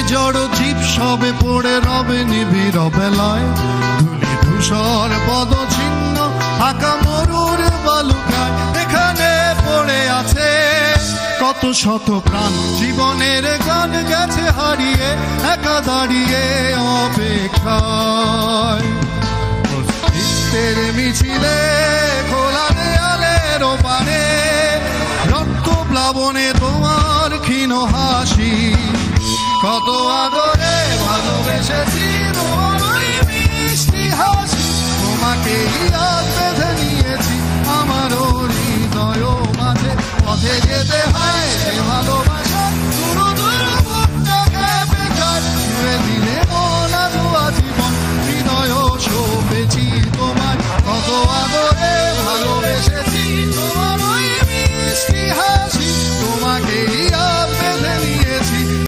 জড় জীব সবে পড়ে রবে নিবিড় বেলায়, ধুলি ধূসর পদচিহ্ন ফাঁকা মরুর বালুকায়। এখানে পড়ে আছে কত শত প্রাণ, জীবনের গান গেছে হারিয়ে একা দাঁড়িয়ে অপেক্ষায়। অস্তিত্বের মিছিলে খোলা দেয়ালের ওপারে রক্ত প্লাবনে তোমার ক্ষীণ হাসি। কত আদরে ভালোবেসেছি তোমার মিষ্টি হাসি, তোমাকেই আজ বেঁধে নিয়েছি আমার হৃদয় মাঝে। পথে যেতে হয় ভালো